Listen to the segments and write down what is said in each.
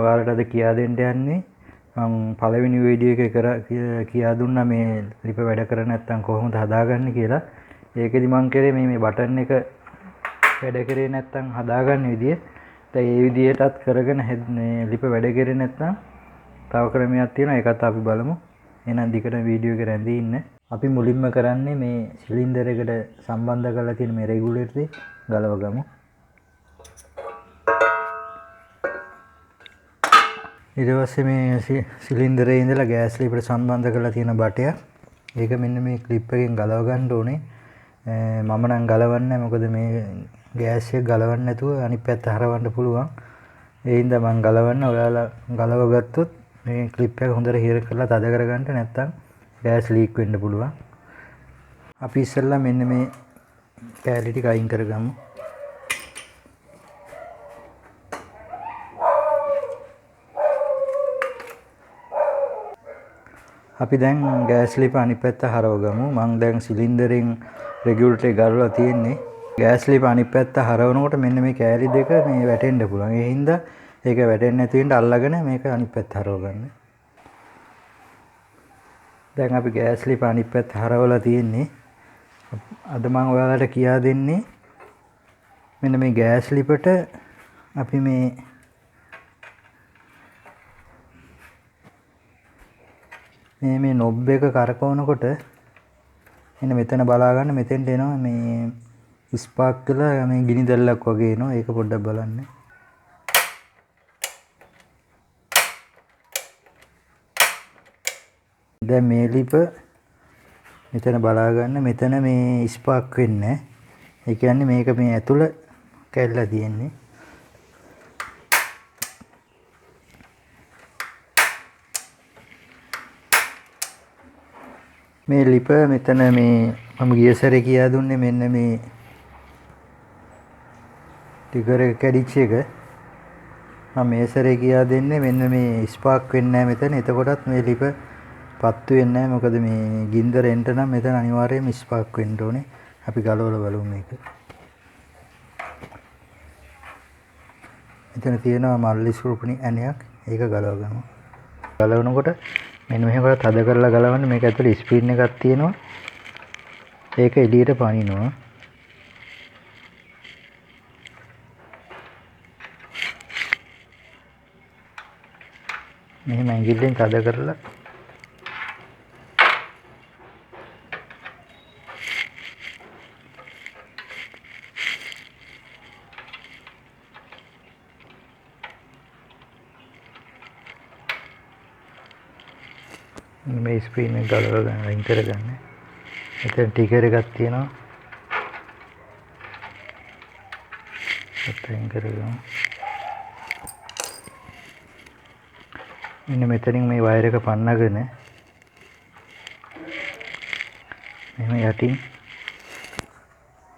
ඔයාලට අද කියා දෙන්න යන්නේ මම පළවෙනි වීඩියෝ එක කියා දුන්නා මේ ලිප වැඩ කර නැත්නම් කොහොමද හදාගන්නේ කියලා. ඒකෙදි මම කරේ මේ බටන් එක වැඩ කරේ නැත්නම් හදාගන්න විදිය. දැන් මේ විදියටත් කරගෙන මේ ලිප වැඩ කරේ නැත්නම් තව ක්‍රමයක් තියෙනවා. ඒකත් අපි බලමු. එහෙනම් දිගට වීඩියෝ එක රැඳී ඉන්න. අපි මුලින්ම කරන්නේ මේ සිලින්ඩර් එකට සම්බන්ධ කරලා තියෙන මේ රෙගුලේටර් එක ගලව ගමු. ඊට පස්සේ මේ සිලින්ඩරේ ඉඳලා ගෑස් ලිපට සම්බන්ධ කරලා තියෙන බටය. ඒක මෙන්න මේ ක්ලිප් එකෙන් ගලව ගන්න ඕනේ. මම නම් ගලවන්නේ මොකද මේ ගෑස් එක ගලවන්න නැතුව අනිත් පැත්ත හරවන්න පුළුවන්. ඒ හින්දා මම ගලවන්න. ඔයාලා ගලව ගත්තොත් මේ ක්ලිප් එක හොඳට හිර කරලා තද කරගන්න නැත්නම් ගෑස් ලීක් වෙන්න පුළුවන්. අපි ඉස්සෙල්ලා මෙන්න මේ කෑලි ටික අයින් කරගමු. අපි දැන් ගෑස් ලිප අනිත් පැත්ත හරවගමු. මම දැන් සිලින්ඩරෙන් රෙගියුලේටර් එක ගලවලා තියෙන්නේ. ගෑස් ලිප අනිත් පැත්ත හරවනකොට මෙන්න මේ කෑලි දෙක මේ වැටෙන්න පුළුවන්. ඒ හින්දා ඒක වැටෙන්නේ නැති වෙන්න අල්ලගෙන මේක අනිත් පැත්ත හරවගන්න. දැන් අපි ගෑස් ලිප අනිත් පැත්ත හරවලා තියෙන්නේ. අද මම ඔයාලට කියා දෙන්නේ මෙන්න මේ ගෑස් ලිපට අපි මේ නොබ් එක කරකවනකොට එන්න මෙතන බලා ගන්න. මෙතෙන්ට එනවා මේ ස්පාර්ක් කරලා මේ ගිනි දැල්ලක් වගේ එනවා. ඒක පොඩ්ඩක් බලන්න. දැන් මේ ලිප මෙතන බලා ගන්න. මෙතන මේ ස්පාර්ක් වෙන්නේ. ඒ කියන්නේ මේක මේ ඇතුළ කැල්ලලා තියෙන්නේ. මේ ලිප මෙතන මේ මම ගිය සැරේ කියා දුන්නේ මෙන්න මේ ටිකර් එක කැඩිච්ච එක. මම මේ සැරේ කියා දෙන්නේ මෙන්න මේ ස්පාර්ක් වෙන්නේ නැහැ මෙතන. එතකොටත් මේ ලිප පත්තු වෙන්නේ නැහැ. මොකද මේ ගින්දර එන්න නම් මෙතන අනිවාර්යයෙන්ම ස්පාර්ක් වෙන්න ඕනේ. අපි ගලවලා බලමු මේක. මෙතන තියෙනවා මල්ලි ස්ක්‍රූප්නි ඇණයක්. ඒක ගලව ගමු. ගලවනකොට මෙන්න මෙහෙම තද කරලා ගලවන්න. මේක ඇතුලේ ස්ප්‍රින් එකක් තියෙනවා. ඒක එළියට පනිනවා. මෙහෙම ඇඟිල්ලෙන් තද කරලා මේ ස්ක්‍රීන් එක ගලව ගන්න අයින් කරගන්න. මෙතන ටිකර් එකක් තියෙනවා. අයින් කරගමු. මෙන්න මෙතනින් මේ වයර් එක පන්නගෙන මෙහෙම යටින්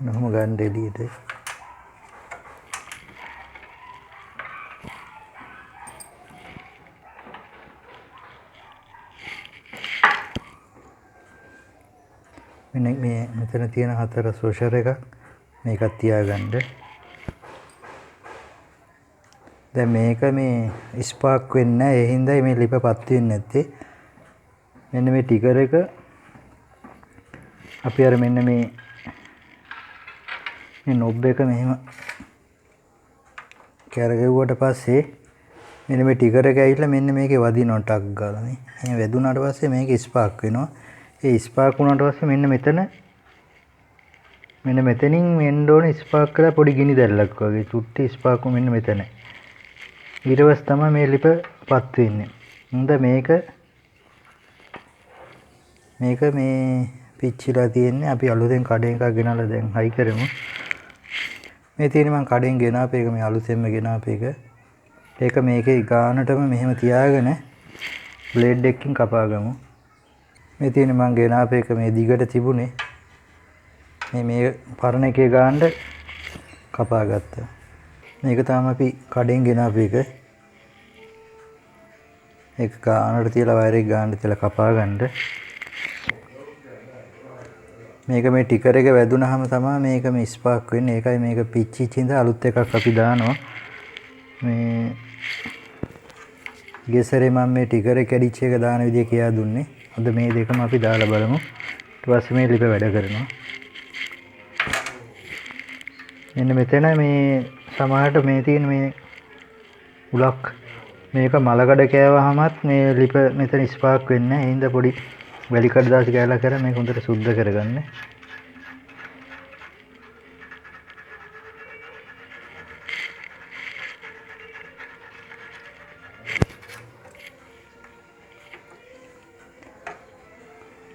නොම ගන්න එළියට. මේ මෙතන තියෙන හතර සෝෂර් එකක් මේකත් තියාගන්න. දැන් මේක මේ ස්පාර්ක් වෙන්නේ නැහැ. ඒ හින්දා මේ ලිප පත් වෙන්නේ නැත්තේ. මෙන්න මේ ටිකර් එක අපි අර මෙන්න මේ නොබ් එක මෙහෙම කැරගෙව්වට පස්සේ මෙන්න මේ ටිකර් එක ඇවිල්ලා මෙන්න මේකේ වදිනවා ටක් ගාලා නේ. එහෙනම් වැදුනාට පස්සේ මේක ස්පාර්ක් වෙනවා. ඒ ස්පාර්ක් වුණාට පස්සේ මෙන්න මෙතනින් එන්න ඕනේ ස්පාර්ක් කරලා පොඩි ගිනි දැල්ලක් වගේ චුට්ටි ස්පාර්ක් මෙන්න මෙතන. ඊට පස්සේ තමයි මේ ලිප පත් වෙන්නේ. හොඳ මේක මේ පිච්චිලා තියෙන්නේ. අපි අලුතෙන් කඩෙන් එකක් ගෙනල්ලා දැන් හයි කරමු. මේ තියෙන්නේ මම කඩෙන් ගෙනාපු එක මේ අලුතෙන්ම ගෙනාපු එක. ඒක මේකේ ගානටම මෙහෙම තියාගෙන බ්ලේඩ් එකකින් කපා ගමු. මේ තියෙන මං ගෙනාපු එක මේ දිගට තිබුණේ. මේ පරණ එකේ ගානට කපා ගත්තා. මේක තමයි අපි කඩෙන් ගෙනාපු එක. ඒක ගානට තියලා වයර් එක ගානට තියලා කපා ගන්න. මේක මේ ටිකර් එක වැදුනහම තමයි මේක මේ ස්පාර්ක් වෙන්නේ. ඒකයි මේක පිච්චිච්ච ඉඳ අලුත් එකක් අපි දානවා. මේ ගිය සැරේ මම මේ ටිකර් එක කැඩිච්ච එක දාන විදිය කියා දුන්නේ. අද මේ දෙකම අපි දාලා බලමු. ඊට පස්සේ මේ ලිප වැඩ කරනවා. මෙන්න මෙතන මේ සමහරට මේ තියෙන මේ උලක් මේක මලකඩ කෑවහමත් මේ ලිප මෙතන ස්පාර්ක් වෙන්නේ නැහැ. ඒ හින්දා පොඩි වැලි කඩදාසි කෑල්ලක් කරලා මේක හොඳට සුද්ධ කරගන්න.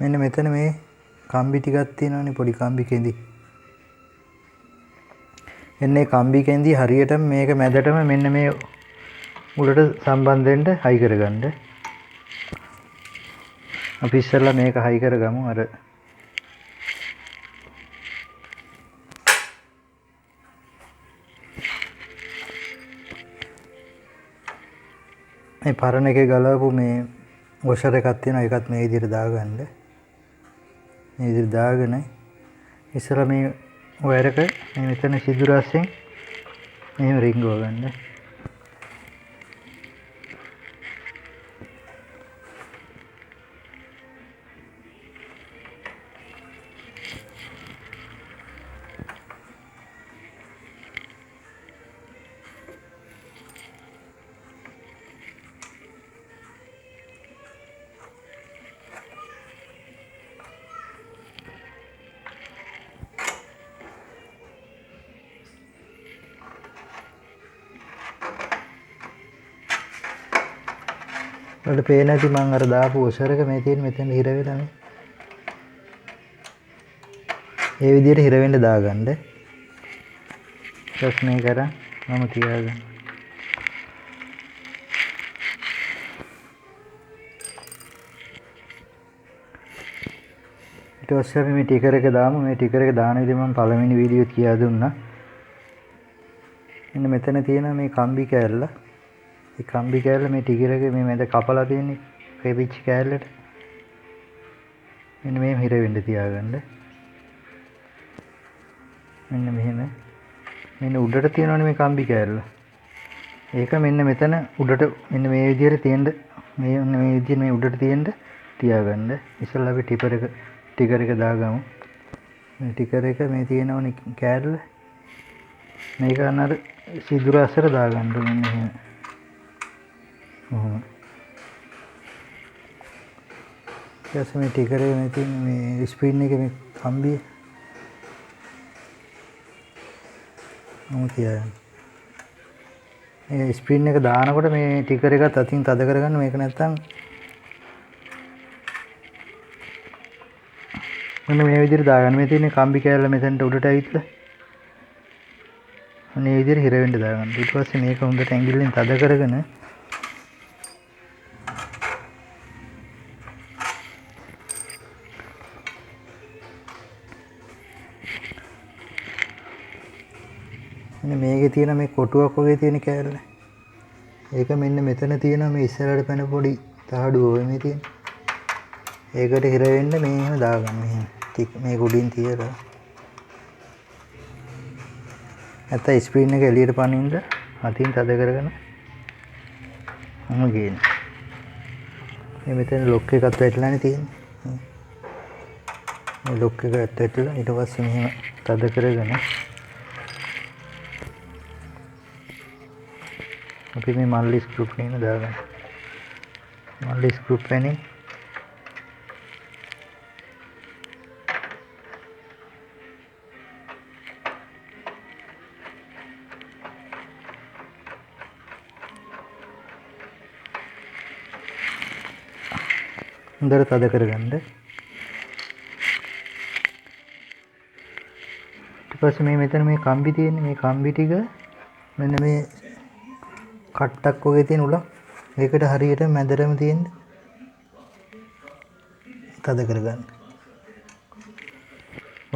මෙන්න මෙතන මේ කම්බි ටිකක් තියෙනවානේ පොඩි කම්බි කෙඳි. එන්නේ කම්බි කෙඳි හරියටම මේක මැදටම මෙන්න මේ උඩට සම්බන්ධ වෙන්න හයි කරගන්න. අපි ඉස්සෙල්ලා මේක හයි කරගමු. අර මේ පරණ එකේ ගලවපු මේ වොෂර් එකක් තියෙනවා. ඒකත් මේ විදිහට දාගන්න. මේ විදිහට දාගෙන ඉස්සෙල්ලා මේ වයර් එක මේ මෙතන සිදුරස්යෙන් මෙහෙම රින්ගව ගන්න. වලට පේන්නේ නැති මම අර දාපු වොෂර් එක මේ තියෙන මෙතන හිර වෙලානේ. ඒ විදිහට හිර වෙන්න දාගන්න. ඊට මේ කරා මම තියාගන්න. ඊට පස්සේ අපි මේ ටිකර් එක දාමු. මේ ටිකර් එක දාන විදිහ මම පළවෙනි වීඩියෝත් කියා දුන්නා. මෙන්න මෙතන තියෙන මේ කම්බි කෑල්ල. මේ කම්බි කෑල්ල මේ ටිකර් එකේ මේ මැද කපලා තියෙන්නේ ක්‍රෙබිච් කෑල්ලට. මෙන්න මේ හිර වෙන්න තියාගන්න. මෙන්න මෙහෙම. මෙන්න උඩට තියෙනවනේ මේ කම්බි කෑල්ල. ඒක මෙන්න මෙතන උඩට මෙන්න මේ විදිහට තියෙන්න මේ විදිහට මේ උඩට තියෙන්න තියාගන්න. ඉස්සෙල්ලා අපි ටිකර් එක දාගමු. මේ ටිකර් එක මේ තියෙනවනේ කෑල්ල. මේක අර සිදුර අස්සට දාගන්න මෙන්න මෙහෙම. ඊට මේ ටිකර් එක මේ තියෙන මේ ස්ප්‍රින් එකේ මේ කම්බිය මොකද මේ ස්ප්‍රින් එක දානකොට මේ ටිකර් එකත් අතින් තද කරගන්න. මේක නැත්තම් මෙන්න මේ විදිහට දාගන්න. මේ තියෙන කම්බි කෑල්ල මෙතනට උඩට ඇවිත්ලා මේ විදිහට හිර වෙන්න දාගන්න. ඊට පස්සේ මේක හොඳට ඇඟිල්ලෙන් තද කරගෙන මෙන්න මේකේ තියෙන මේ කොටුවක් වගේ තියෙන කෑල්ල. ඒක මෙන්න මෙතන තියෙන මේ ඉස්සරහට පැන පොඩි තහඩුව ඔය මේ තියෙන. ඒකට හිර වෙන්න මේ එහෙම දාගන්න. මෙහෙම මේ උඩින් තියලා. නැත්නම් ස්ක්‍රීන් එක එළියට පනින්න අතින් තද කරගෙන ගේන්න. මේ මෙතන ලොක් එකක් වැටලානේ තියෙන්නේ. මේ ලොක් එක වැටලා ඊට පස්සේ මෙහෙම තද කරගෙන අපි මේ මල්ලි ස්ක්‍රූ පේන දාගන්න. මල්ලි ස්ක්‍රූ පේනේ හොඳට තද කරගන්න. ඊට පස්සේ මේ මෙතන මේ කම්බි තියෙන්නේ මේ කම්බි ටික මෙන්න මේ කට්ටක් වගේ තියෙන උලක් ඒකට හරියට මැදටම තියෙන තද කරගන්න.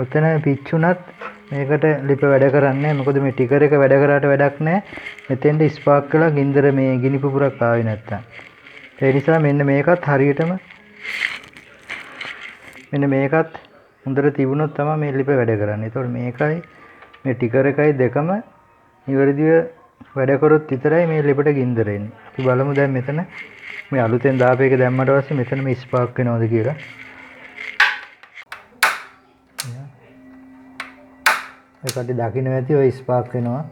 ඔතන පිච්චුණත් මේකට ලිප වැඩ කරන්නේ නැහැ. මොකද මේ ටිකර් එක වැඩ කරාට වැඩක් නැහැ. මෙතෙන්ට ස්පාර්ක් කළා ගින්දර මේ ගිනි පුපුරක් ආවේ නැත්තම්. ඒ නිසා මෙන්න මේකත් හරියටම මෙන්න මේකත් හොඳට තිබුණොත් තමයි මේ ලිප වැඩ කරන්නේ. ඒතකොට මේකයි මේ ටිකර් එකයි දෙකම නිවැරදිව වැඩ කරොත් විතරයි මේ ලිපට ගින්දර එන්නේ. අපි බලමු දැන් මෙතන මේ අලුතෙන් දාපු එක දැම්මට පස්සේ මෙතන මේ ස්පාර්ක් වෙනවද කියලා. ඒකට දකින්න ඇති ඔය ස්පාර්ක් වෙනවා.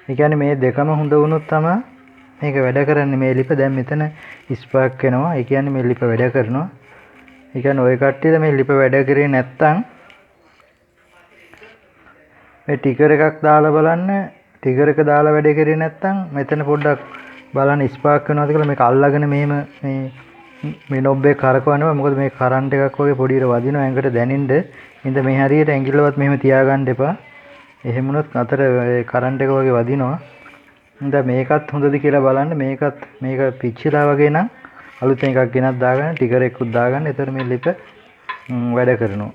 ඒ කියන්නේ මේ දෙකම හොඳ වුණොත් තමයි මේක වැඩ කරන්නේ. මේ ලිප දැන් මෙතන ස්පාර්ක් වෙනවා. ඒ කියන්නේ මේ ලිප වැඩ කරනවා. ඒ කියන්නේ ඔය කට්ටියද මේ ලිප වැඩ කරේ නැත්තම් මේ ටිකර් එකක් දාලා බලන්න. ටිකර් එක දාලා වැඩ කරේ නැත්තම් මෙතන පොඩ්ඩක් බලන්න ස්පාර්ක් වෙනවද කියලා. මේක අල්ලගෙන මෙහෙම මේ නොබ් එක කරකවනවා. මොකද මේ කරන්ට් එකක් වගේ පොඩියට වදිනවා ඇඟට දැනෙන්න. ඉතින් මේ හරියට ඇඟිල්ලවත් මෙහෙම තියාගන්න එපා. එහෙම වුණොත් අතර කරන්ට් එක වගේ වදිනවා. දැන් මේකත් හොඳද කියලා බලන්න. මේක පිච්චිලා වගේ නම් අලුතෙන් එකක් ගෙනත් දාගන්න, ටිකර් එකකුත් දාගන්න. එතකොට මේ ලිප වැඩ කරනවා.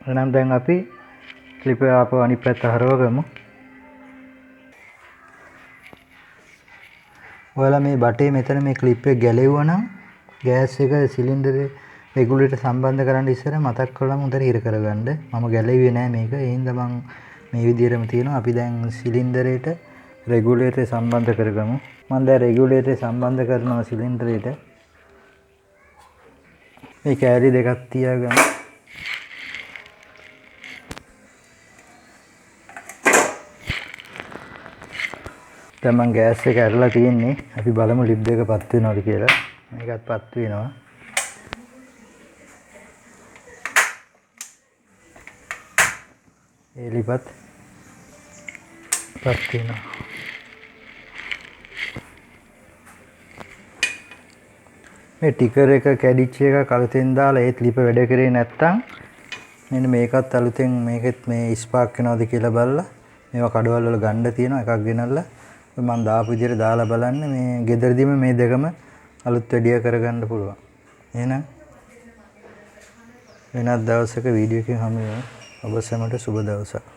එහෙනම් දැන් අපි ලිප ආපහු අනිත් පැත්ත හරවගමු. ඔයාලා මේ බටේ මෙතන මේ ක්ලිප් එක ගැලෙවුවා නම් ගෑස් එක සිලින්ඩරේ රෙගුලේටර් සම්බන්ධ කරන්න ඉස්සර මතක් කරලම උඩට හිර කරගන්න. මම ගැලෙව්වේ නෑ මේක. ඒ හින්දා මම මේ විදිහටම තියෙනවා. අපි දැන් සිලින්ඩරේට රෙගුලේටර් සම්බන්ධ කරගමු. මම දැන් රෙගුලේටර් සම්බන්ධ කරනවා සිලින්ඩරේට. මේ කෑලි දෙකක් තියාගමු. දැන් මම ගෑස් එක ඇරලා තියෙන්නේ. අපි බලමු ලිප් දෙක පත් වෙනවද කියලා. මේකත් පත් වෙනවා. ඒ ලිපත් පත් වෙනවා. මේ ටිකර් එක කැඩිච්ච එක කලතෙන් දාලා ඒත් ලිප වැඩ කරේ නැත්තම් මෙන්න මේකත් අලුතෙන් මේකෙත් මේ ස්පාර්ක් වෙනවද කියලා බලලා මේවා කඩවල වල ගන්න තියෙනවා. එකක් ගෙනල්ලා මම දාපු විදිහට දාලා බලන්න. මේ ගෙදරදීම මේ දෙකම අලුත් වැඩිය කරගන්න පුළුවන්. එහෙනම් වෙනත් දවසක වීඩියෝ එකකින් හමු වෙමු. ඔබ සැමට සුබ දවසක්.